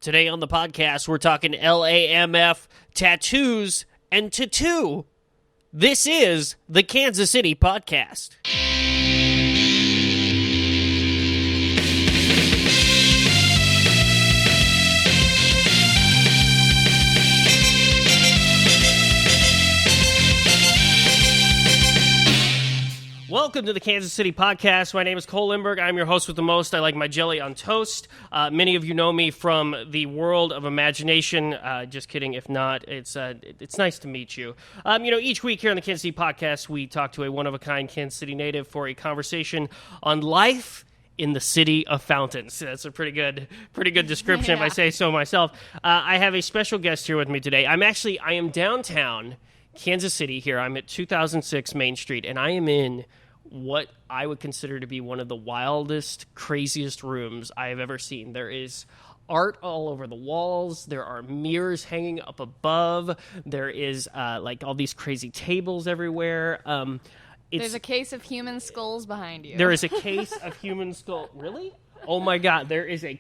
Today on the podcast, we're talking LAMF, tattoos, and tattoo. This is the Kansas City Podcast. Welcome to the Kansas City Podcast. My name is Cole Lindbergh. I'm your host with the most. I like my jelly on toast. Many of you know me from the world of imagination. Just kidding. If not, it's nice to meet you. Each week here on the Kansas City Podcast, we talk to a one-of-a-kind Kansas City native for a conversation on life in the city of fountains. That's a pretty good description, if I say so myself. I have a special guest here with me today. I am downtown Kansas City here. I'm at 2006 Main Street, and I am in what I would consider to be one of the wildest, craziest rooms I have ever seen. There is art all over the walls. There are mirrors hanging up above. There is all these crazy tables everywhere. There's a case of human skulls behind you. There is a case of human skull. Really? Oh my God, there is a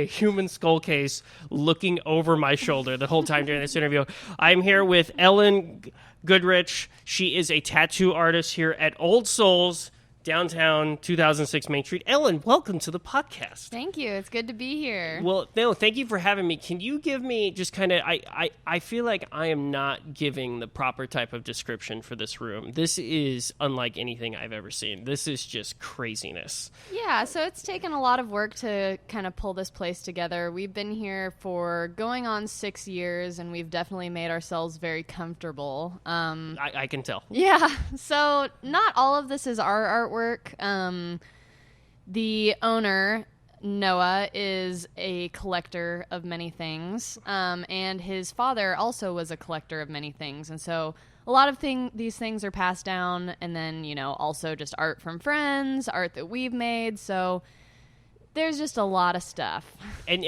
human skull case looking over my shoulder the whole time during this interview. I'm here with Ellen Goodrich. She is a tattoo artist here at Old Souls, downtown 2006 Main Street. Ellen, welcome to the podcast. Thank you. It's good to be here. Well, no, thank you for having me. Can you give me just kind of, I feel like I am not giving the proper type of description for this room. This is unlike anything I've ever seen. This is just craziness. Yeah, so it's taken a lot of work to kind of pull this place together. We've been here for going on 6 years, and we've definitely made ourselves very comfortable. I can tell. Yeah, so not all of this is our artwork. The owner, Noah, is a collector of many things, and his father also was a collector of many things, and so a lot of these things are passed down, and then, also just art from friends, art that we've made, so there's just a lot of stuff. And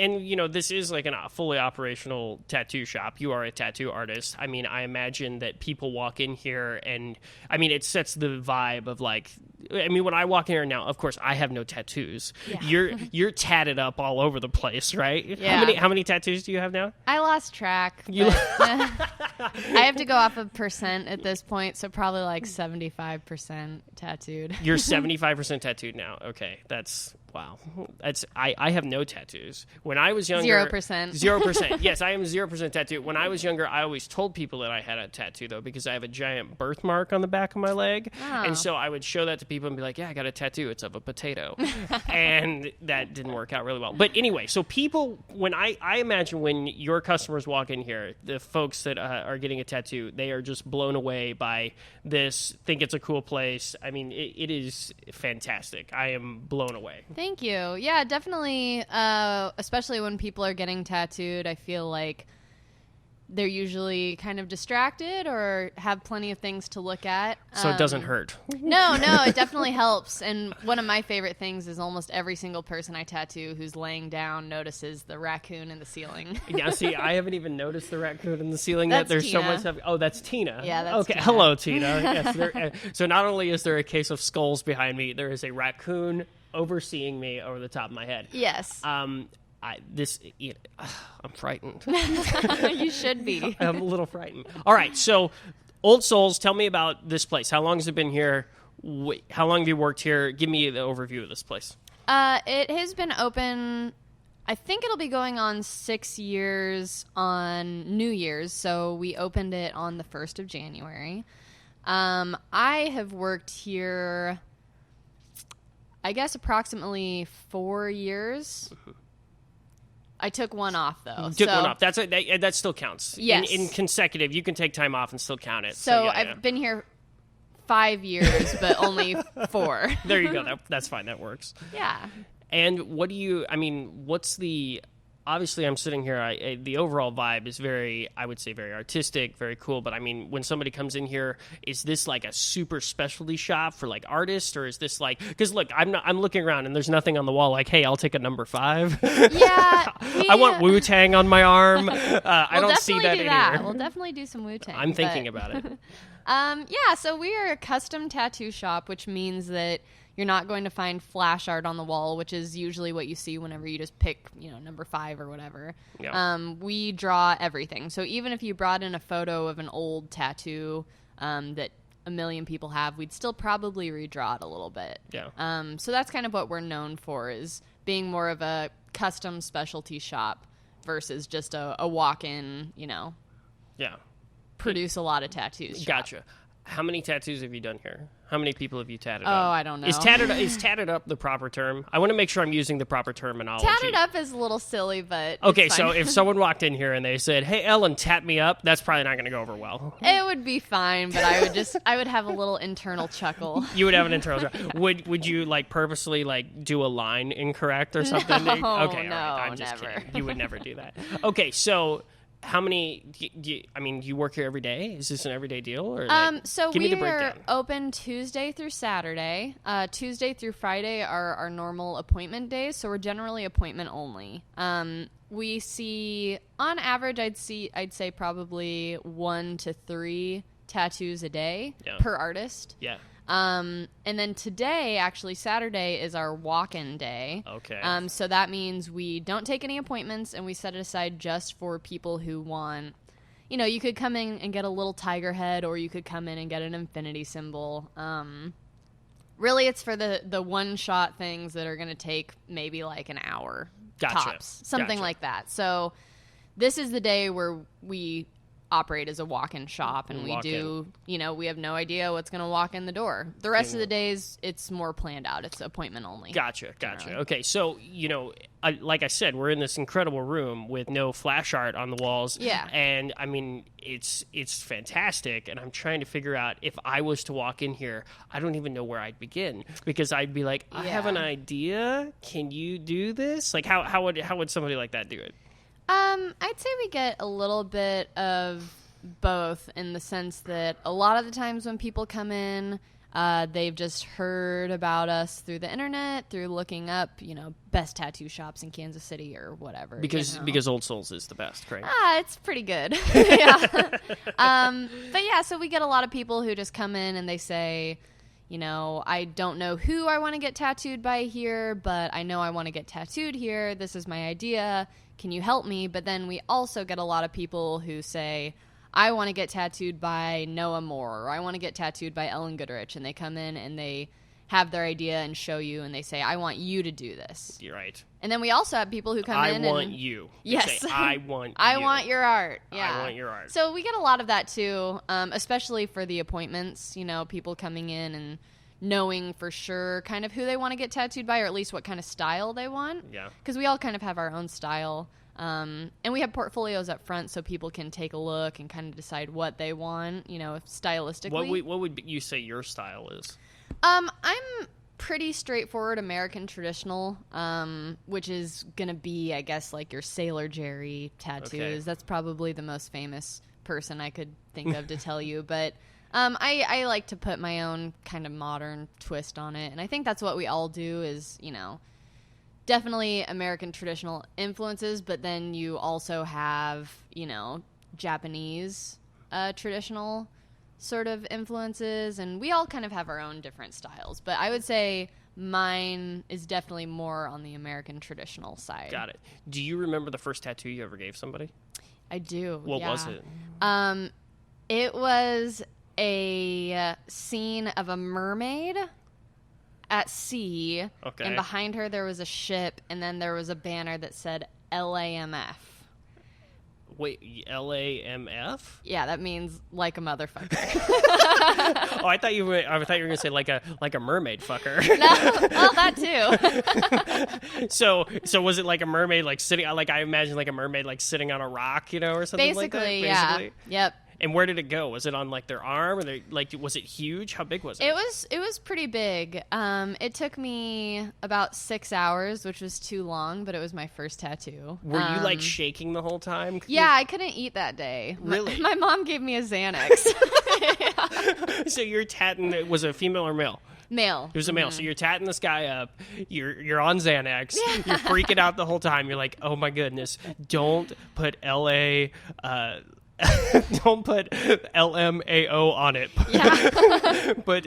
this is like a fully operational tattoo shop. You are a tattoo artist. I mean, I imagine that people walk in here and, it sets the vibe of when I walk in here now, of course, I have no tattoos. Yeah. You're tatted up all over the place, right? Yeah. How many tattoos do you have now? I lost track. I have to go off of percent at this point, so probably like 75% tattooed. You're 75% tattooed now. Okay, that's... Wow. I have no tattoos. When I was younger... 0%. 0%. Yes, I am 0% tattooed. When I was younger, I always told people that I had a tattoo, though, because I have a giant birthmark on the back of my leg. Oh. And so I would show that to people and be like, yeah, I got a tattoo. It's of a potato. And that didn't work out really well. But anyway, so people... When I imagine when your customers walk in here, the folks that are getting a tattoo, they are just blown away by this, think it's a cool place. It is fantastic. I am blown away. Thank you. Yeah, definitely, especially when people are getting tattooed, I feel like they're usually kind of distracted or have plenty of things to look at. So it doesn't hurt. No, it definitely helps. And one of my favorite things is almost every single person I tattoo who's laying down notices the raccoon in the ceiling. Yeah, see, I haven't even noticed the raccoon in the ceiling yet. There's Tina. So much stuff. Oh, that's Tina. Yeah, that's okay. Tina. Hello, Tina. Yes, so not only is there a case of skulls behind me, there is a raccoon overseeing me over the top of my head. Yes. I'm frightened. You should be. I'm a little frightened. All right, so Old Souls, tell me about this place. How long has it been here? How long have you worked here? Give me the overview of this place. It has been open, I think it'll be going on 6 years on New Year's, so we opened it on the 1st of January. I have worked here, I guess, approximately 4 years. I took one off, though. Took one off. That still counts. Yes. In consecutive, you can take time off and still count it. So yeah, I've been here 5 years, but only 4. There you go. That's fine. That works. Yeah. And what's the... Obviously, I'm sitting here, the overall vibe is very, I would say, very artistic, very cool. But, when somebody comes in here, is this like a super specialty shop for, artists? Or is this because, look, I'm looking around and there's nothing on the wall like, hey, I'll take a number 5. Yeah. I want Wu-Tang on my arm. I don't see that anywhere. We'll definitely do some Wu-Tang. I'm thinking about it. Yeah, so we are a custom tattoo shop, which means that you're not going to find flash art on the wall, which is usually what you see whenever you just pick, number 5 or whatever. Yeah. We draw everything. So even if you brought in a photo of an old tattoo that a million people have, we'd still probably redraw it a little bit. Yeah. So that's kind of what we're known for, is being more of a custom specialty shop versus just a walk-in, Yeah. produce a lot of tattoos shop. Gotcha. How many tattoos have you done here? How many people have you tatted Oh, up? I don't know. Is tatted up the proper term? I want to make sure I'm using the proper terminology. Tatted up is a little silly, but Okay, it's so fine. if someone walked in here and they said, "Hey, Ellen, tat me up," that's probably not going to go over well. It would be fine, but I would have a little internal chuckle. You would have an internal. Would you purposely do a line incorrect or something? No, okay, all right. no, I'm just never. kidding. You would never do that. Okay, so how many? Do you work here every day? Is this an everyday deal? Or So give me the we are breakdown. open Tuesday through Saturday. Tuesday through Friday are our normal appointment days, so we're generally appointment only. We see, on average, I'd say probably 1 to 3 tattoos a day per artist. Yeah. And then today, actually Saturday, is our walk-in day. Okay. So that means we don't take any appointments, and we set it aside just for people who want, you could come in and get a little tiger head, or you could come in and get an infinity symbol. Really, it's for the one-shot things that are going to take maybe an hour tops, something like that. So this is the day where we operate as a walk-in shop, and we have no idea what's going to walk in the door. The rest of the days, it's more planned out. It's appointment only. Gotcha. Generally. Okay, so, like I said, we're in this incredible room with no flash art on the walls. Yeah. And, it's fantastic, and I'm trying to figure out, if I was to walk in here, I don't even know where I'd begin, because I'd be like, I have an idea. Can you do this? How would somebody like that do it? I'd say we get a little bit of both, in the sense that a lot of the times when people come in, they've just heard about us through the internet, through looking up, best tattoo shops in Kansas City or whatever. Because Old Souls is the best, right? It's pretty good. Yeah. But yeah, so we get a lot of people who just come in and they say, I don't know who I want to get tattooed by here, but I know I want to get tattooed here. This is my idea. Can you help me? But then we also get a lot of people who say, I want to get tattooed by Noah Moore, or I want to get tattooed by Ellen Goodrich. And they come in and they have their idea and show you, and they say, I want you to do this. You're right. And then we also have people who come in and... I want you. Yes. Say, I want you. I want your art. Yeah. I want your art. So we get a lot of that too, especially for the appointments, people coming in and knowing for sure kind of who they want to get tattooed by, or at least what kind of style they want. Yeah. Because we all kind of have our own style. And we have portfolios up front so people can take a look and kind of decide what they want, stylistically. What would you say your style is? I'm pretty straightforward American traditional, which is going to be, I guess, your Sailor Jerry tattoos. Okay. That's probably the most famous person I could think of to tell you. But I like to put my own kind of modern twist on it. And I think that's what we all do is, definitely American traditional influences, but then you also have, Japanese traditional sort of influences, and we all kind of have our own different styles. But I would say mine is definitely more on the American traditional side. Got it. Do you remember the first tattoo you ever gave somebody? I do. What was it? It was a scene of a mermaid at sea, Okay. and behind her there was a ship, and then there was a banner that said LAMF. Wait, LAMF? Yeah, that means like a motherfucker. Oh, I thought you were gonna say like a mermaid fucker. No, well, that too. So was it like a mermaid sitting? I imagine like a mermaid sitting on a rock, or something like that. Basically, yeah. Yep. And where did it go? Was it on their arm, or was it huge? How big was it? It was pretty big. It took me about 6 hours, which was too long, but it was my first tattoo. Were you shaking the whole time? Yeah, I couldn't eat that day. Really? My mom gave me a Xanax. So you're tatting. Was it female or male? Male. It was a male. So you're tatting this guy up. You're on Xanax. You're freaking out the whole time. You're like, oh my goodness, don't put LA Don't put LMAO on it. Yeah. But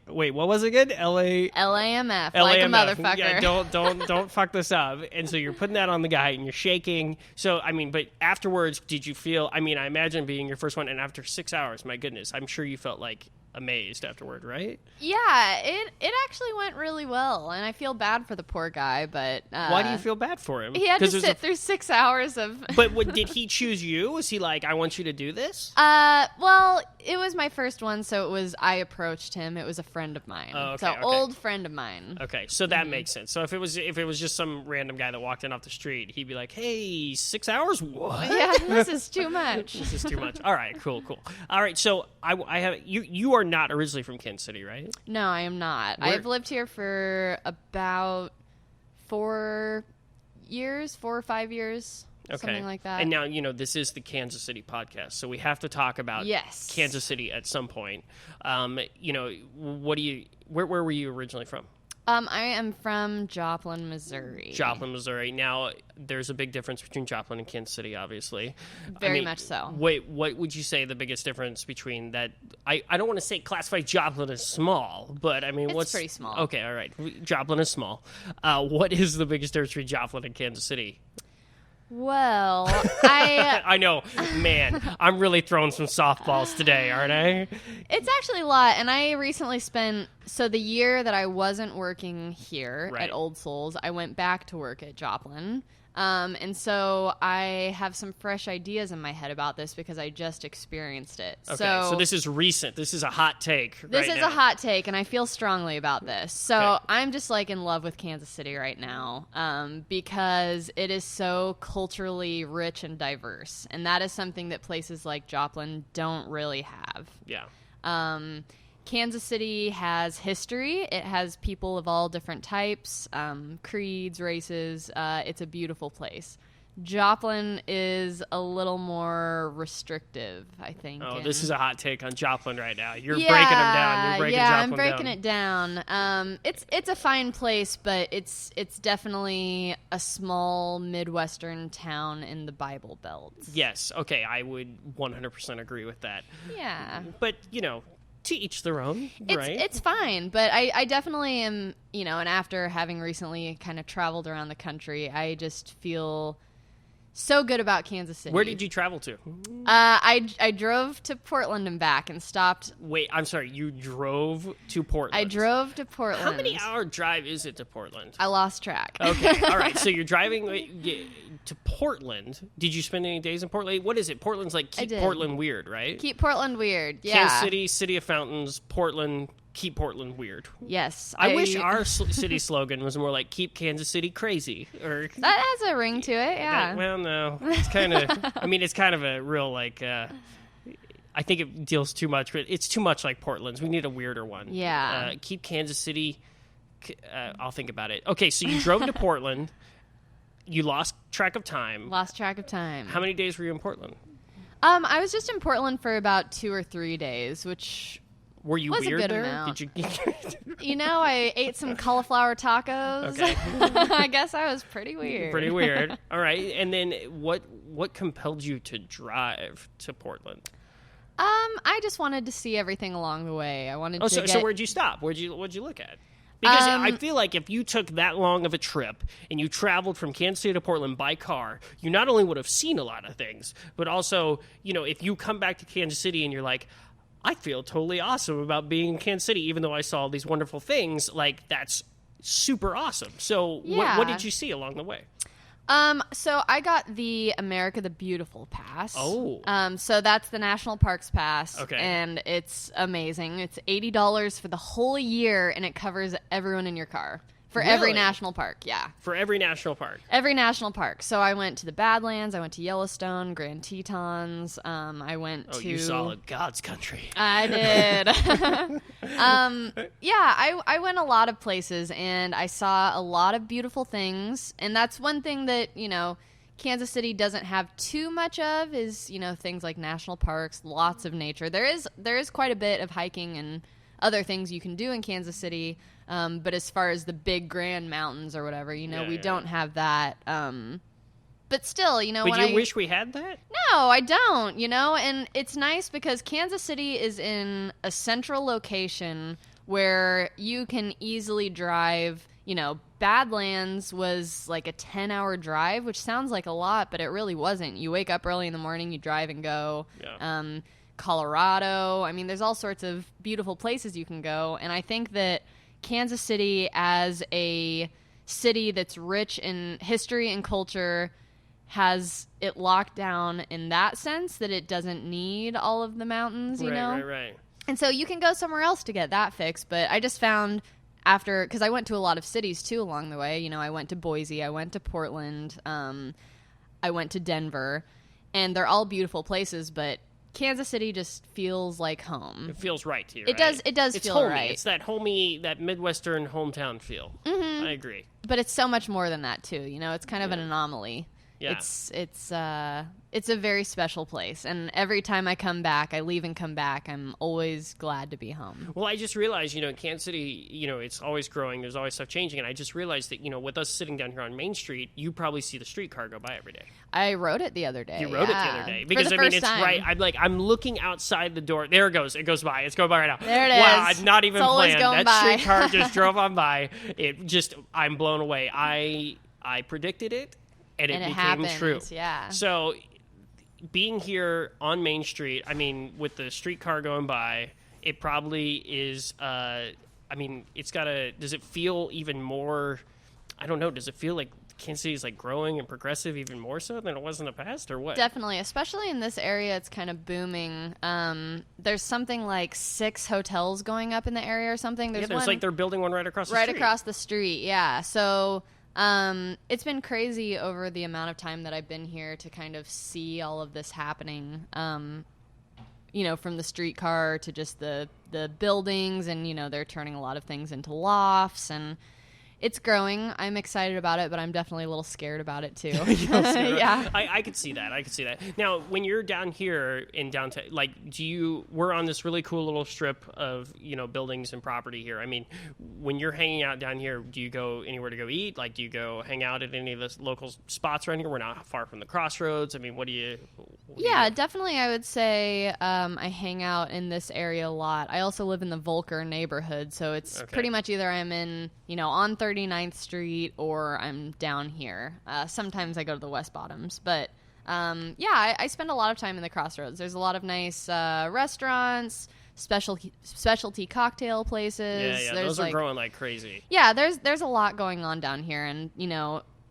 wait, what was it again? LAMF, like a motherfucker. Yeah, don't fuck this up. And so you're putting that on the guy and you're shaking. So I mean, but afterwards, did you feel? I mean, I imagine being your first one, and after 6 hours, my goodness, I'm sure you felt like amazed afterward, right? Yeah, it actually went really well, and I feel bad for the poor guy, but why do you feel bad for him? He had to sit through 6 hours of. But did he choose you? Was he like, I want you to do this? Well, it was my first one, so I approached him. It was a friend of mine, old friend of mine. Okay, so that makes sense. So if it was just some random guy that walked in off the street, he'd be like, hey, 6 hours? What? Yeah, this is too much. This is too much. All right, cool. All right, so I have you are not originally from Kansas City, right? No, I am not. I've lived here for about 4 or 5 years, something like that. And now, this is the Kansas City podcast, so we have to talk about Kansas City at some point. Where were you originally from? I am from Joplin, Missouri. Joplin, Missouri. Now, there's a big difference between Joplin and Kansas City, obviously. Very much so. Wait, what would you say the biggest difference between that? I don't want to say classify Joplin as small, but I mean, it's pretty small. Okay, all right. Joplin is small. What is the biggest difference between Joplin and Kansas City? Well, I know, man, I'm really throwing some softballs today, aren't I? It's actually a lot, and I recently spent, so the year that I wasn't working here at Old Souls, I went back to work at Joplin. And so I have some fresh ideas in my head about this because I just experienced it. Okay, so this is recent. This is a hot take. This is a hot take, and I feel strongly about this. So I'm just like in love with Kansas City right now because it is so culturally rich and diverse. And that is something that places like Joplin don't really have. Yeah. Kansas City has history. It has people of all different types, creeds, races. It's a beautiful place. Joplin is a little more restrictive, I think. Oh, this is a hot take on Joplin right now. You're breaking them down. You're breaking Joplin down. I'm breaking it down. It's a fine place, but it's definitely a small Midwestern town in the Bible Belt. Yes. Okay, I would 100% agree with that. Yeah. But, to each their own, right? It's fine, but I definitely am, and after having recently kind of traveled around the country, I just feel so good about Kansas City. Where did you travel to? I drove to Portland and back and stopped. Wait, I'm sorry, you drove to Portland? I drove to Portland. How many hour drive is it to Portland? I lost track. Okay, all right, so you're driving to Portland. Did you spend any days in Portland? What is it? Portland's like keep Portland weird, right? Keep Portland weird, yeah. Kansas City, City of Fountains, Portland, keep Portland weird. Yes. I wish our city slogan was more like keep Kansas City crazy. Or that has a ring to it, yeah. Well, no. It's kind of, it's kind of a real, like, I think it deals too much, but it's too much like Portland's. We need a weirder one. Yeah. Keep Kansas City, I'll think about it. Okay, so you drove to Portland. You lost track of time. How many days were you in Portland? I was just in Portland for about 2 or 3 days, which were you was weird a good there? amount. Did you? I ate some cauliflower tacos. Okay. I guess I was pretty weird. Pretty weird. All right. And then what compelled you to drive to Portland? I just wanted to see everything along the way. I wanted to So where'd you stop? What'd you look at? Because I feel like if you took that long of a trip and you traveled from Kansas City to Portland by car, you not only would have seen a lot of things, but also, if you come back to Kansas City and you're like, I feel totally awesome about being in Kansas City, even though I saw these wonderful things, like that's super awesome. So what did you see along the way? So I got the America the Beautiful pass. Oh. So that's the National Parks pass. Okay. And it's amazing. It's $80 for the whole year, and it covers everyone in your car. For every national park, yeah. For every national park? Every national park. So I went to the Badlands, I went to Yellowstone, Grand Tetons, I went to... Oh, you saw God's country. I did. I went a lot of places, and I saw a lot of beautiful things, and that's one thing that, Kansas City doesn't have too much of is, things like national parks, lots of nature. There is quite a bit of hiking and other things you can do in Kansas City, but as far as the big grand mountains or whatever, we don't have that But still, But you wish we had that? No, I don't, and it's nice because Kansas City is in a central location where you can easily drive. Badlands was like a 10-hour drive, which sounds like a lot, but it really wasn't. You wake up early in the morning, you drive and go. Yeah. Colorado. I mean, there's all sorts of beautiful places you can go, and I think that Kansas City as a city that's rich in history and culture has it locked down in that sense that it doesn't need all of the mountains, Right. And so you can go somewhere else to get that fixed, but I just found because I went to a lot of cities too along the way, I went to Boise, I went to Portland, I went to Denver, and they're all beautiful places, but Kansas City just feels like home. It feels right to you, It does. It does feel homey. right. It's that homey, that Midwestern hometown feel. Mm-hmm. I agree. But it's so much more than that too. It's kind of an anomaly. Yeah. It's a very special place, and every time I come back, I leave and come back, I'm always glad to be home. Well, I just realized, in Kansas City, it's always growing. There's always stuff changing, and I just realized that, with us sitting down here on Main Street, you probably see the streetcar go by every day. I rode it the other day. You rode it the other day because For the first it's time. right. I'm looking outside the door. There it goes. It goes by. It's going by right now. There it is. Wow, I'd not even It's always planned. going That by. streetcar just drove on by. I'm blown away. I predicted it, and it became happened, true. Yeah. So, being here on Main Street, with the streetcar going by, it probably is. It's gotta. Does it feel even more? I don't know. Does it feel like Kansas City is like growing and progressive even more so than it was in the past, or what? Definitely, especially in this area, it's kind of booming. There's something like 6 hotels going up in the area or something. There's like they're building one right across the right street. across the street. Yeah, so it's been crazy over the amount of time that I've been here to kind of see all of this happening. From the streetcar to just the buildings, and they're turning a lot of things into lofts, and it's growing. I'm excited about it, but I'm definitely a little scared about it too. Yeah. I could see that. Now, when you're down here in downtown, we're on this really cool little strip of, buildings and property here. When you're hanging out down here, do you go anywhere to go eat? Do you go hang out at any of the local spots around here? We're not far from the crossroads. What do you Definitely. I would say I hang out in this area a lot. I also live in the Volker neighborhood, so it's pretty much either I'm in, on 39th Street or I'm down here. Sometimes I go to the West Bottoms, but I spend a lot of time in the crossroads. There's a lot of nice restaurants, specialty cocktail places. Yeah, those are growing like crazy. Yeah, there's a lot going on down here, and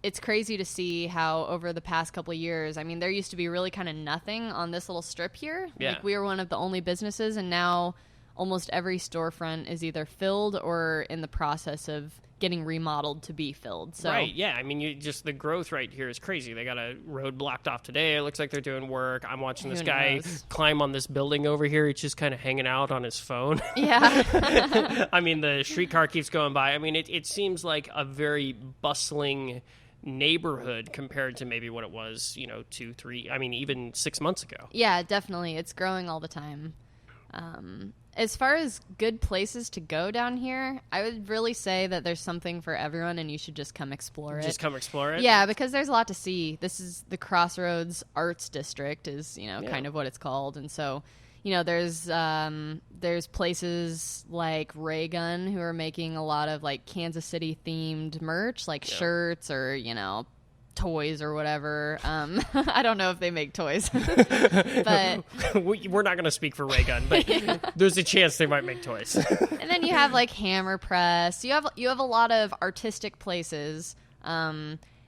it's crazy to see how over the past couple of years, there used to be really kind of nothing on this little strip here. Yeah. We were one of the only businesses, and now almost every storefront is either filled or in the process of getting remodeled to be filled. So. Right, yeah. The growth right here is crazy. They got a road blocked off today. It looks like they're doing work. I'm watching this guy climb on this building over here. He's just kind of hanging out on his phone. Yeah. The streetcar keeps going by. It seems like a very bustling neighborhood compared to maybe what it was, 2, 3, even 6 months ago. Yeah, definitely. It's growing all the time. As far as good places to go down here, I would really say that there's something for everyone, and you should just come explore it. Just come explore it? Yeah, because there's a lot to see. This is the Crossroads Arts District is, kind of what it's called. And so, there's places like Ray Gun who are making a lot of, Kansas City themed merch, shirts or, toys or whatever. I don't know if they make toys, but we're not going to speak for Ray Gun, but there's a chance they might make toys. And then you have Hammer Press. You have a lot of artistic places,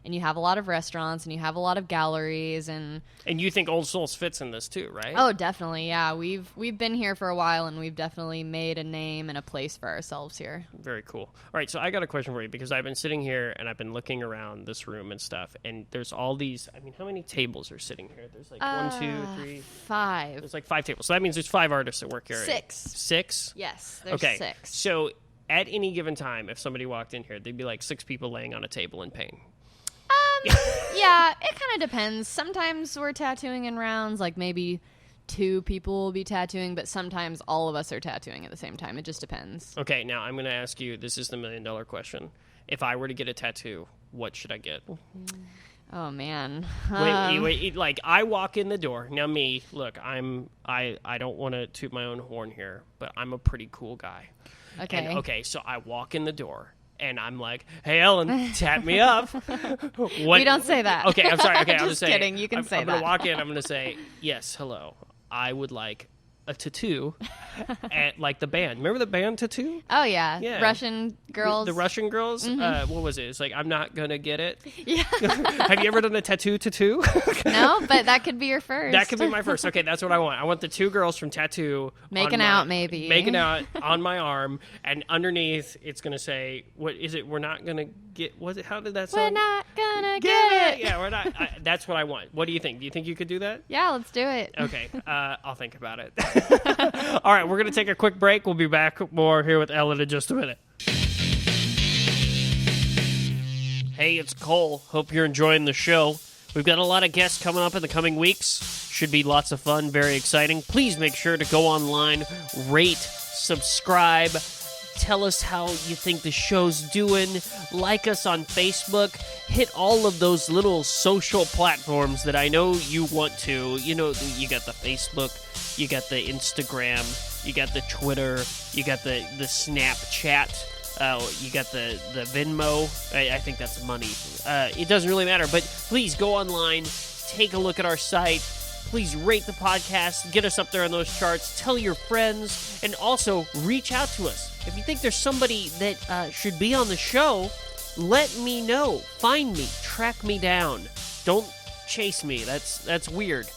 and you have a lot of restaurants, and you have a lot of galleries, and you think Old Souls fits in this too, right? Oh, definitely, yeah. We've been here for a while, and we've definitely made a name and a place for ourselves here. Very cool. All right, so I got a question for you, because I've been sitting here and I've been looking around this room and stuff, and there's all these. How many tables are sitting here? There's 1, 2, 3, 5. There's 5 tables. So that means there's 5 artists that work here. 6. 6? Yes, there's okay. 6. So at any given time, if somebody walked in here, there'd be 6 people laying on a table in pain. Yeah, it kind of depends. Sometimes we're tattooing in rounds, maybe 2 people will be tattooing, but sometimes all of us are tattooing at the same time. It just depends. Okay, now I'm going to ask you, this is the $1 million question. If I were to get a tattoo, what should I get? Oh man. Wait. Like I walk in the door. Now me, look, I don't want to toot my own horn here, but I'm a pretty cool guy. Okay. And, so I walk in the door. And I'm like, hey, Ellen, tap me up. We don't say that. Okay, I'm sorry. Okay, I'm just kidding. You can say I'm that. going to walk in. I'm going to say, yes, hello. I would like a tattoo, like the band. Remember the band Tattoo? Oh, yeah. Yeah. Russian girls. The Russian girls? Mm-hmm. What was it? It's like, I'm not going to get it. Yeah. Have you ever done a tattoo? No, but that could be your first. That could be my first. Okay, that's what I want. I want the two girls from Tattoo. Making out, maybe. Making out on my arm. And underneath, it's going to say, what is it? We're not going to get, was it? How did that sound? We're not gonna get it. Yeah, we're not. That's what I want. What do you think? Do you think you could do that? Yeah, let's do it. Okay, I'll think about it. All right, we're going to take a quick break. We'll be back more here with Ellen in just a minute. Hey, it's Cole. Hope you're enjoying the show. We've got a lot of guests coming up in the coming weeks. Should be lots of fun, very exciting. Please make sure to go online, rate, subscribe, tell us how you think the show's doing, like us on Facebook, hit all of those little social platforms that I know you want to. You know, you got the Facebook, you got the Instagram, you got the Twitter, you got the Snapchat. You got the Venmo. I think that's money. It doesn't really matter, but please go online, take a look at our site. Please rate the podcast, get us up there on those charts, tell your friends, and also reach out to us. If you think there's somebody that should be on the show, let me know. Find me, track me down. Don't chase me. That's weird.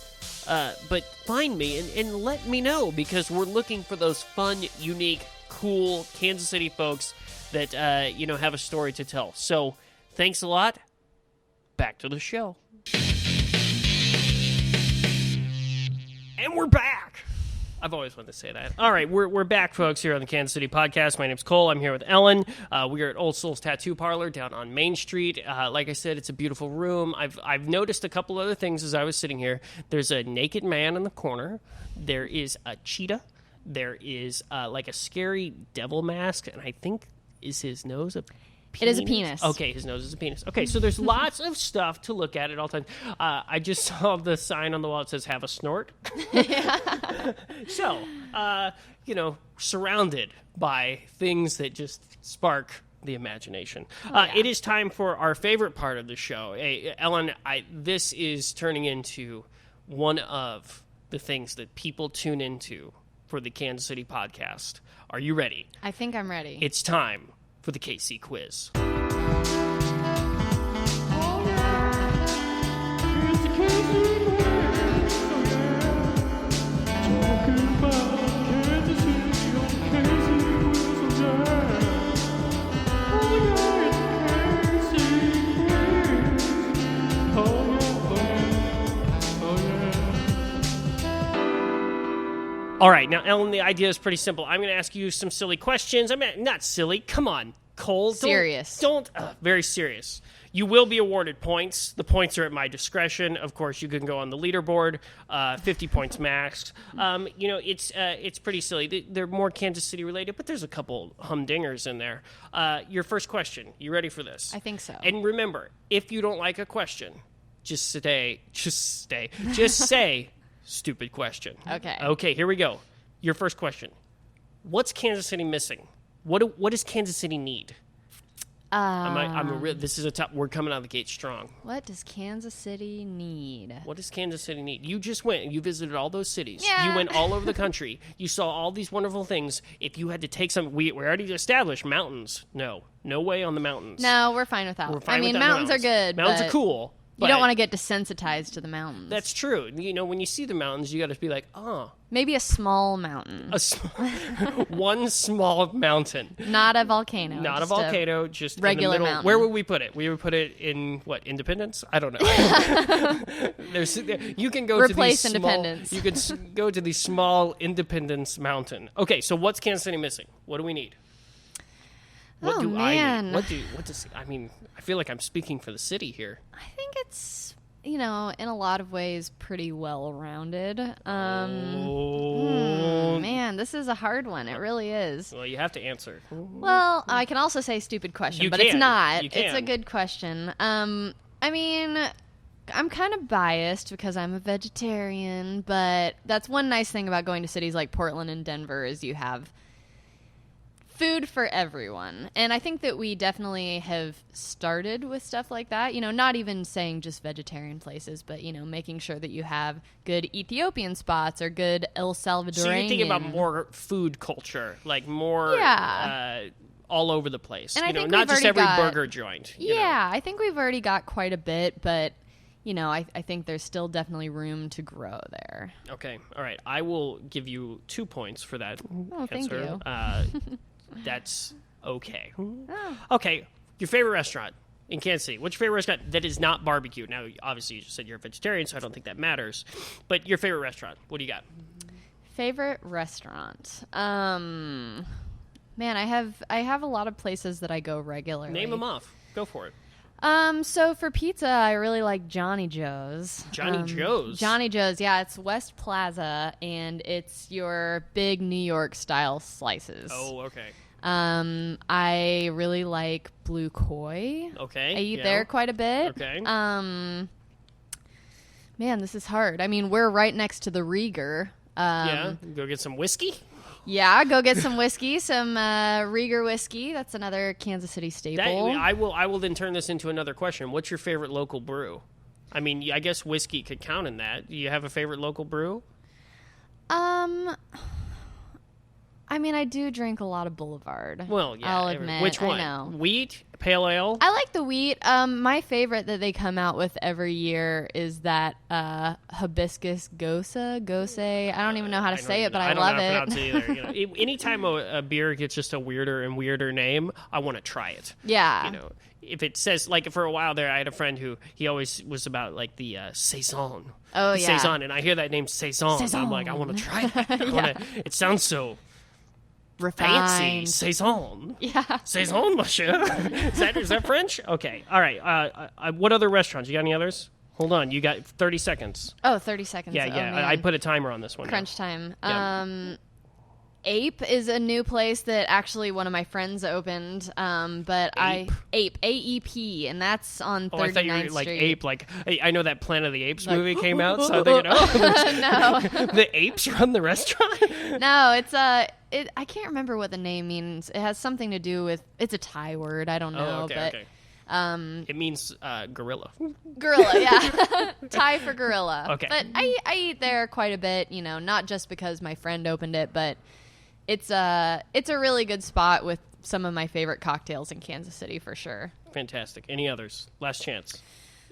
But find me and let me know, because we're looking for those fun, unique, cool Kansas City folks that have a story to tell. So thanks a lot. Back to the show. And we're back. I've always wanted to say that. All right, we're back, folks, here on the Kansas City Podcast. My name's Cole. I'm here with Ellen. We are at Old Souls Tattoo Parlour down on Main Street. Like I said, it's a beautiful room. I've noticed a couple other things as I was sitting here. There's a naked man in the corner. There is a cheetah. There is like a scary devil mask, and I think is his nose a penis? It is a penis. Okay, his nose is a penis. Okay, so there's lots of stuff to look at all times. I just saw the sign on the wall that says "Have a snort." So, surrounded by things that just spark the imagination. It is time for our favorite part of the show. Hey, Ellen, this is turning into one of the things that people tune into for the Kansas City Podcast. Are you ready? I think I'm ready. It's time for the KC quiz. All right, now, Ellen, the idea is pretty simple. I'm going to ask you some silly questions. I mean, not silly. Come on, Cole. Serious. Very serious. You will be awarded points. The points are at my discretion. Of course, you can go on the leaderboard, 50 points max. It's pretty silly. They're more Kansas City related, but there's a couple humdingers in there. Your first question. You ready for this? I think so. And remember, if you don't like a question, just say, stupid question. Okay, here we go. Your first question. What's Kansas City missing? What does Kansas City need? This is a tough. We're coming out of the gate strong. What does Kansas City need? What does Kansas City need? You just went and you visited all those cities. Yeah. You went all over the country. You saw all these wonderful things. If you had to take some, we already established mountains. No way on the mountains. No, we're fine without. Mountains are good. Mountains are cool. You don't want to get desensitized to the mountains. That's true. When you see the mountains, you got to be like, oh. Maybe a small mountain. One small mountain. Not a volcano. Not a volcano, just regular in the middle. Mountain. Where would we put it? We would put it in, Independence? I don't know. You can go Replace to these Independence. You could go to the small Independence Mountain. Okay, so what's Kansas City missing? What do we need? What do man. I need? I feel like I'm speaking for the city here. I think it's, in a lot of ways pretty well-rounded. Man, this is a hard one. It really is. Well, you have to answer. Well, I can also say stupid question, but it's not. It's a good question. I'm kind of biased because I'm a vegetarian, but that's one nice thing about going to cities like Portland and Denver is you have food for everyone. And I think that we definitely have started with stuff like that. You know, not even saying just vegetarian places, but, you know, making sure that you have good Ethiopian spots or good El Salvadorian. So you're thinking about more food culture, like more all over the place. And you I know, think not just every got, burger joint. You know? I think we've already got quite a bit, but, you know, I think there's still definitely room to grow there. Okay. All right. I will give you 2 points for that Oh, thank answer. you. That's okay. Oh. Okay, your favorite restaurant in Kansas City. What's your favorite restaurant that is not barbecue? Now, obviously, you just said you're a vegetarian, so I don't think that matters. But your favorite restaurant, what do you got? Favorite restaurant? Man, I have a lot of places that I go regularly. Name them off. Go for it. So for pizza, I really like Johnny Joe's. Johnny Joe's? Johnny Joe's, yeah. It's West Plaza, and it's your big New York style slices. Oh, okay. I really like Blue Koi. Okay. I eat there quite a bit. Okay. Man, this is hard. I mean, we're right next to the Rieger. Go get some whiskey? Yeah, go get some whiskey, some Rieger whiskey. That's another Kansas City staple. I will then turn this into another question. What's your favorite local brew? I mean, I guess whiskey could count in that. Do you have a favorite local brew? I mean, I do drink a lot of Boulevard. Well, yeah. I'll admit. Which one? I know. Wheat? Pale ale? I like the wheat. My favorite that they come out with every year is that hibiscus gose. I don't even know how to say it, but I love it. I don't know how to pronounce it either. You know, anytime a beer gets just a weirder and weirder name, I want to try it. Yeah. You know, if it says, like, for a while there, I had a friend who he always was about like the saison. Oh, yeah. Saison, and I hear that name saison. Saison. I'm like, I want to try that. It sounds so refined. fancy. Saison. Yeah. Saison, monsieur. Is that French? Okay. All right. What other restaurants? You got any others? Hold on. You got 30 seconds. Oh, 30 seconds. Yeah, Oh, yeah. man. I put a timer on this one. Crunch time. Yeah. Ape is a new place that actually one of my friends opened. Ape, A-E-P, and that's on 39th Oh, I thought you were Street. like Ape. Like, I know that Planet of the Apes Like, movie came out, so I'm thinking, No. the apes run the restaurant? No, it's I can't remember what the name means. It has something to do with, it's a Thai word. I don't know, okay. It means gorilla. Gorilla, yeah. Thai for gorilla. Okay. But I eat there quite a bit, you know, not just because my friend opened it, but it's a really good spot with some of my favorite cocktails in Kansas City for sure. Fantastic. Any others? Last chance.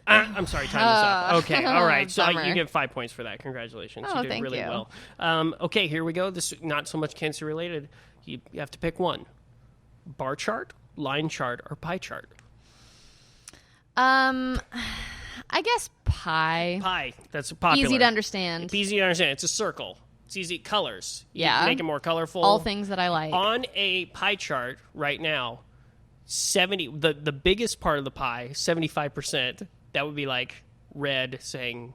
I'm sorry, time is up. Okay, all right. So Bummer. you get 5 points for that. Congratulations. Oh, You did thank really you. well. Okay, here we go. This is not so much cancer related. You have to pick one. Bar chart, line chart, or pie chart? I guess pie. Pie. That's popular. Easy to understand. It's easy to understand. It's a circle. It's easy. Colors. Yeah. You make it more colorful. All things that I like. On a pie chart right now, the biggest part of the pie, 75%, that would be like red saying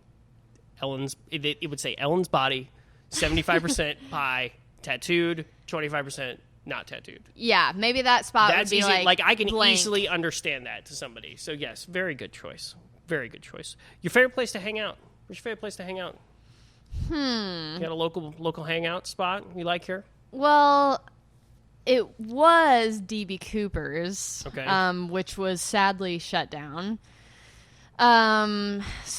Ellen's, it would say Ellen's body, 75% pie, tattooed, 25% not tattooed. Yeah, maybe that spot That's would be easy. like I can blank. easily understand that to somebody. So yes, very good choice. Very good choice. Your favorite place to hang out? What's your favorite place to hang out? You got a local hangout spot you like here? Well, it was DB Cooper's, Okay. Which was sadly shut down. So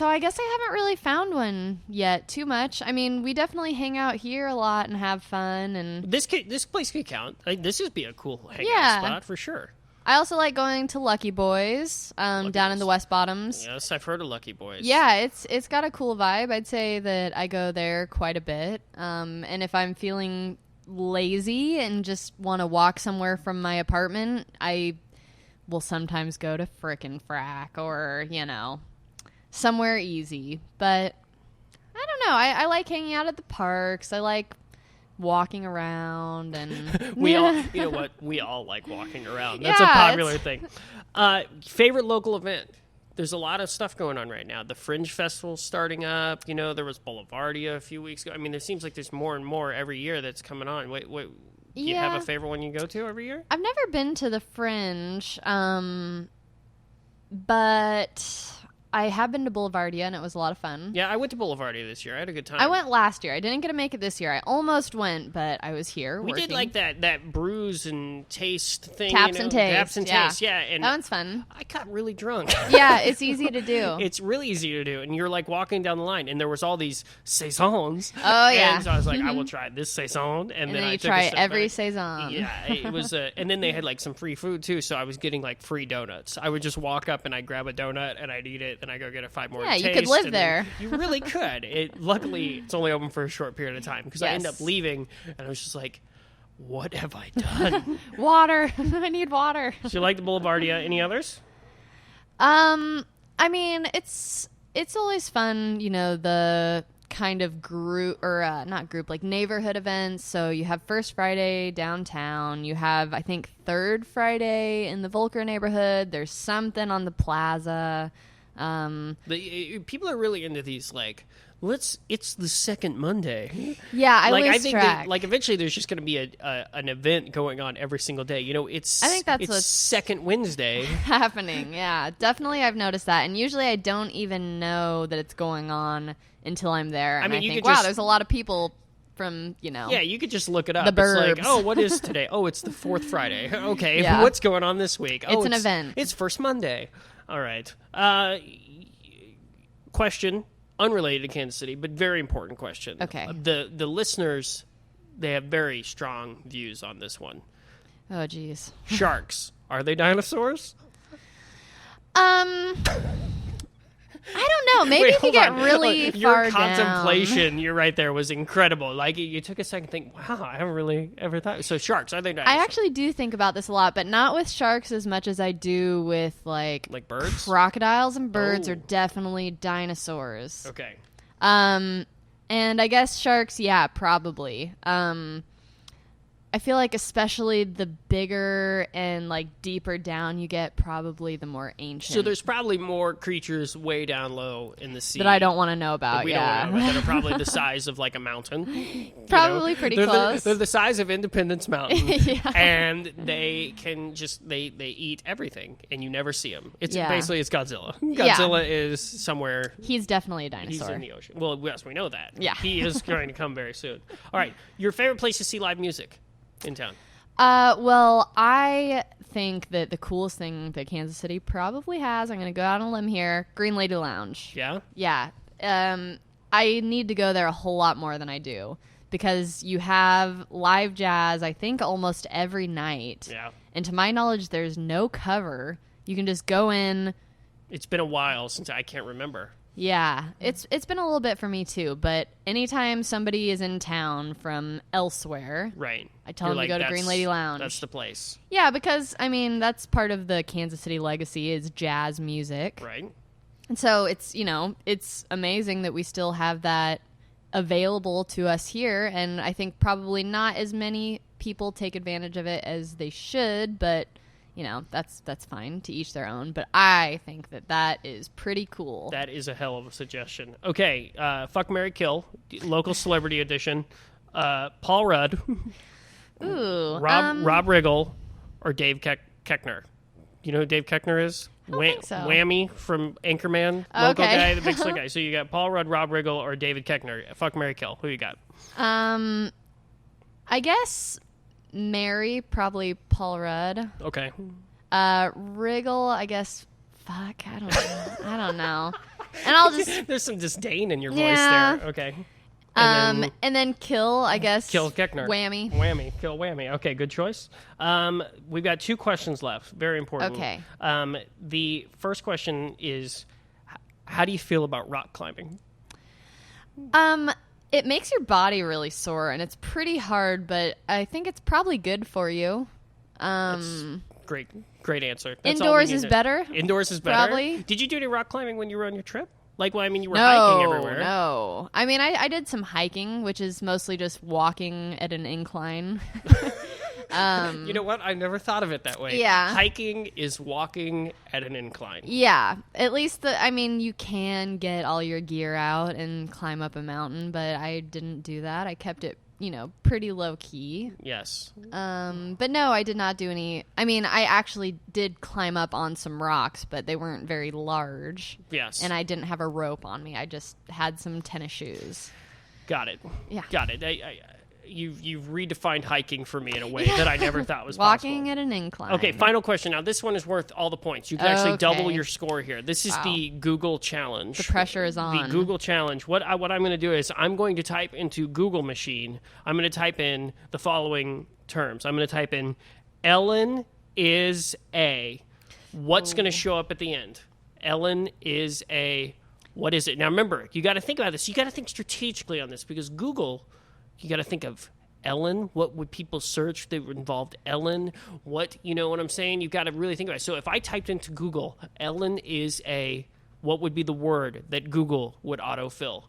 I guess I haven't really found one yet too much. I mean, we definitely hang out here a lot and have fun, and This place could count. Like, this would be a cool hangout Yeah. spot for sure. I also like going to Lucky Boys, down in Boys. the West Bottoms. Yes, I've heard of Lucky Boys. Yeah, it's got a cool vibe. I'd say that I go there quite a bit. And if I'm feeling lazy and just want to walk somewhere from my apartment, I will sometimes go to Frickin' Frack or, you know, somewhere easy. But I don't know. I like hanging out at the parks. I like walking around and We all, you know what? We all like walking around. That's a Yeah, popular it's- thing. Favorite local event? There's a lot of stuff going on right now. The Fringe Festival's starting up. You know, there was Boulevardia a few weeks ago. I mean, there seems like there's more and more every year that's coming on. Wait, do you have Yeah. a favorite one you go to every year? I've never been to the Fringe, but I have been to Boulevardia, and it was a lot of fun. Yeah, I went to Boulevardia this year. I had a good time. I went last year. I didn't get to make it this year. I almost went, but I was here We working. did like that brews and taste thing. Taps and taste. Taps and taste, yeah. And that one's fun. I got really drunk. Yeah, it's easy to do. It's really easy to do. And you're like walking down the line, and there was all these saisons. Oh, yeah. And so I was like, I will try this saison. And then I you took try a step every back. saison. Yeah, it was and then they had like some free food too, so I was getting like free donuts. I would just walk up and I'd grab a donut and I'd eat it, and I go get a 5 more. Yeah, you taste, could live and there. You really could. Luckily, it's only open for a short period of time because I ended Yes. up leaving, and I was just like, what have I done? Water. I need water. So you like the Boulevardia? Any others? I mean, it's always fun, the kind of group or not group, like neighborhood events. So you have First Friday downtown. You have, I think, Third Friday in the Volcker neighborhood. There's something on the plaza. People are really into these like. It's the second Monday. Yeah, I like lose I think track. that, like eventually there's just going to be an event going on every single day. It's I think that's it's what's second Wednesday. happening. Yeah, definitely I've noticed that. And usually I don't even know that it's going on until I'm there. And I mean, you think, could wow, just- there's a lot of people from, Yeah, you could just look it up. The burbs. It's like, oh, what is today? Oh, it's the fourth Friday. Okay, Yeah. what's going on this week? Oh, It's an event. It's first Monday. All right. Question, unrelated to Kansas City, but very important question. Okay. The listeners, they have very strong views on this one. Oh, geez. Sharks, are they dinosaurs? I don't know. Maybe Wait, if you hold get on. really Your far down. contemplation, you're right there, was incredible. Like, you took a second to think, wow, I haven't really ever thought. So sharks, are they dinosaurs? I actually do think about this a lot, but not with sharks as much as I do with like birds? crocodiles and birds Oh. are definitely dinosaurs. Okay. And I guess sharks, yeah, probably. I feel like especially the bigger and like deeper down you get, probably the more ancient. So there's probably more creatures way down low in the sea that I don't want to know about. that we Yeah, don't know about that are probably the size of like a mountain. Probably pretty they're close. They're the size of Independence Mountain, Yeah. and they can just they eat everything, and you never see them. It's Yeah. basically it's Godzilla. Yeah. Godzilla is somewhere. He's definitely a He's dinosaur. in the ocean. Well, yes, we know that. Yeah. He is going to come very soon. All right, your favorite place to see live music in town? Well, I think that the coolest thing that Kansas City probably has, I'm going to go out on a limb here, Green Lady Lounge. Yeah. Yeah. I need to go there a whole lot more than I do because you have live jazz, I think, almost every night. Yeah. And to my knowledge, there's no cover. You can just go in. It's been a while since I can't remember. Yeah, it's been a little bit for me too, but anytime somebody is in town from elsewhere, Right. I tell them to go to Green Lady Lounge. That's the place. Yeah, because, I mean, that's part of the Kansas City legacy is jazz music. Right. And so it's, it's amazing that we still have that available to us here. And I think probably not as many people take advantage of it as they should, but, that's fine, to each their own. But I think that is pretty cool. That is a hell of a suggestion. Okay, Fuck, Marry, Kill, local celebrity edition. Paul Rudd, Ooh. Rob Riggle, or Dave Koechner. You know who Dave Koechner is? I don't think so. Whammy from Anchorman, local Okay. guy, the big slick guy. So you got Paul Rudd, Rob Riggle, or David Koechner. Fuck, Marry, Kill. Who you got? I guess Mary, probably Paul Rudd. Okay. Wriggle, I guess. Fuck, I don't know. I don't know. And I'll just There's some disdain in your Yeah. voice there. Okay. And and then kill, I guess. Kill Koechner. Whammy. Whammy. Kill Whammy. Okay, good choice. We've got 2 questions left. Very important. Okay. The first question is, how do you feel about rock climbing? It makes your body really sore, and it's pretty hard, but I think it's probably good for you. Great answer. That's all we Indoors need is to- better. Indoors is better? Probably. Did you do any rock climbing when you were on your trip? Like, well, I mean, you were hiking everywhere. No. I mean, I did some hiking, which is mostly just walking at an incline. You know what? I never thought of it that way. Yeah. Hiking is walking at an incline. Yeah, at least you can get all your gear out and climb up a mountain, but I didn't do that. I kept it, pretty low key. Yes. But no, I did not do any. I mean, I actually did climb up on some rocks, but they weren't very large. Yes. And I didn't have a rope on me. I just had some tennis shoes. Got it. Yeah. Got it. You've redefined hiking for me in a way that I never thought was Walking possible. at an incline. Okay, final question. Now, this one is worth all the points. You can actually double your score here. This is the Google Challenge. The pressure is on. The Google Challenge. What I'm going to do is I'm going to type into Google machine. I'm going to type in the following terms. I'm going to type in Ellen is a. What's going to show up at the end? Ellen is a. What is it? Now, remember, you got to think about this. You got to think strategically on this because Google, you got to think of Ellen. What would people search that involved Ellen? What, you know what I'm saying? You've got to really think about it. So if I typed into Google, Ellen is a, what would be the word that Google would autofill?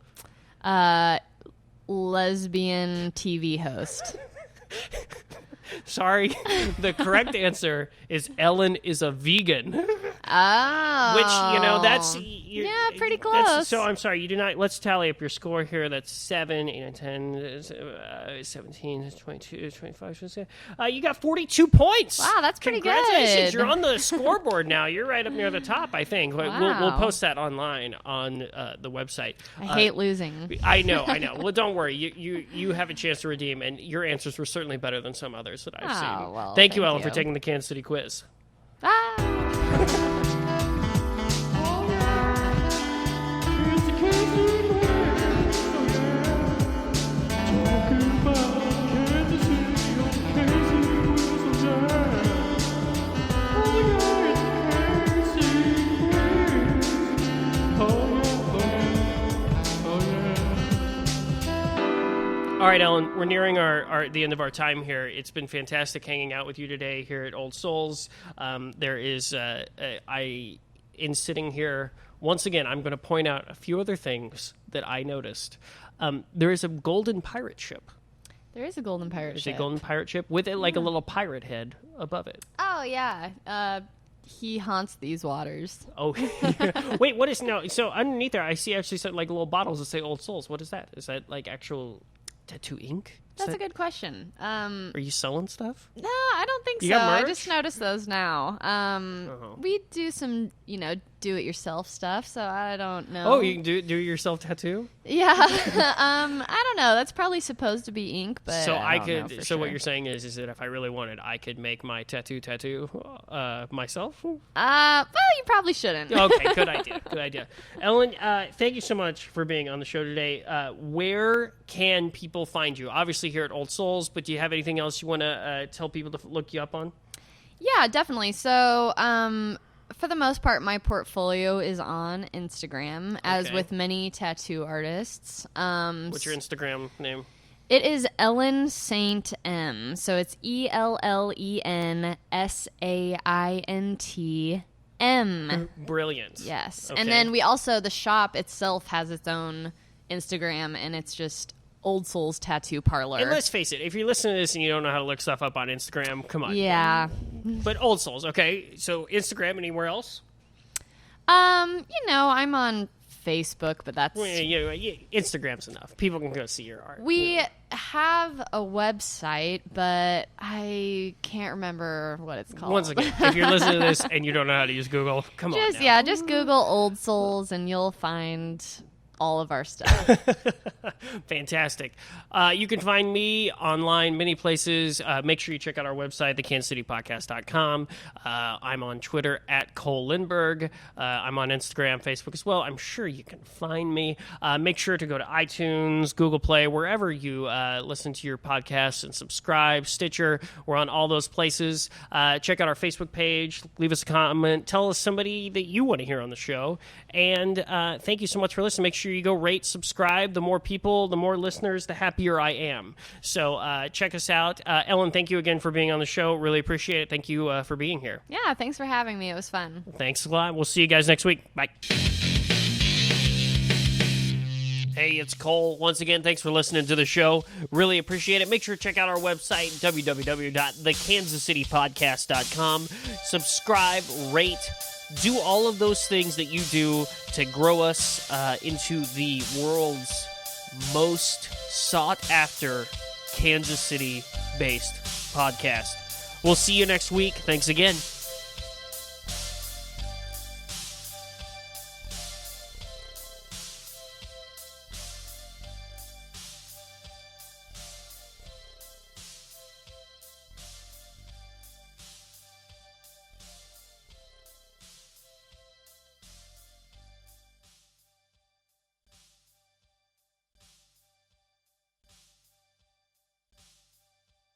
Lesbian TV host. Sorry. The correct answer is Ellen is a vegan. Oh. Which, that's... Yeah, pretty close. So I'm sorry, you do not... Let's tally up your score here. That's 7, 8, 9, 10, 17, 22, 25, 26. You got 42 points. Wow, that's pretty good. Congratulations. You're on the scoreboard now. You're right up near the top, I think. Wow. We'll post that online on the website. I hate losing. I know. Well, don't worry. You have a chance to redeem, and your answers were certainly better than some others that I've seen. Well, thank you, Ellen, for taking the Kansas City quiz. All right, Ellen, we're nearing the end of our time here. It's been fantastic hanging out with you today here at Old Souls. There is, in sitting here, once again, I'm going to point out a few other things that I noticed. There is a golden pirate ship. There is a golden pirate ship. There's a golden pirate ship with it like a little pirate head above it. Oh, yeah. He haunts these waters. Oh, wait, what is now? So underneath there, I see actually like little bottles that say Old Souls. What is that? Is that like actual tattoo ink? That's a good question. Are you selling stuff? No, I don't think You so. got merch? I just noticed those now. We do some, do-it-yourself stuff, so I don't know. Oh, you can do yourself tattoo? Yeah. I don't know. That's probably supposed to be ink, but so I don't know for sure. what you're saying is that if I really wanted, I could make my tattoo myself? Well, you probably shouldn't. Okay, good idea. Ellen, thank you so much for being on the show today. Where can people find you? Obviously here at Old Souls, but do you have anything else you want to tell people to look you up on? Yeah, definitely. So, for the most part, my portfolio is on Instagram, as with many tattoo artists. What's your Instagram name? It is Ellen Saint M. So it's ELLENSAINT-M. Brilliant. Yes. Okay. And then the shop itself has its own Instagram, and it's just Old Souls Tattoo Parlour. And let's face it, if you're listening to this and you don't know how to look stuff up on Instagram, come on. Yeah. But Old Souls, okay. So Instagram, anywhere else? I'm on Facebook, but that's... Well, Instagram's enough. People can go see your art. We have a website, but I can't remember what it's called. Once again, if you're listening to this and you don't know how to use Google, come on now. Yeah, just Google Old Souls and you'll find all of our stuff. Fantastic. You can find me online many places. Make sure you check out our website, thekansacitypodcast.com. I'm on Twitter at Cole Lindberg. I'm on Instagram, Facebook as well. I'm sure you can find me. Make sure to go to iTunes, Google Play, wherever you listen to your podcasts, and subscribe. Stitcher, we're on all those places. Check out our Facebook page. Leave us a comment. Tell us somebody that you want to hear on the show. And thank you so much for listening. Make sure you go rate, subscribe. The more people, the more listeners, the happier I am. So check us out. Ellen, thank you again for being on the show. Really appreciate it. Thank you for being here. Yeah, thanks for having me. It was fun. Thanks a lot. We'll see you guys next week. Bye. Hey, it's Cole. Once again, thanks for listening to the show. Really appreciate it. Make sure to check out our website, www.thekansacitypodcast.com. Subscribe, rate, do all of those things that you do to grow us into the world's most sought-after Kansas City-based podcast. We'll see you next week. Thanks again.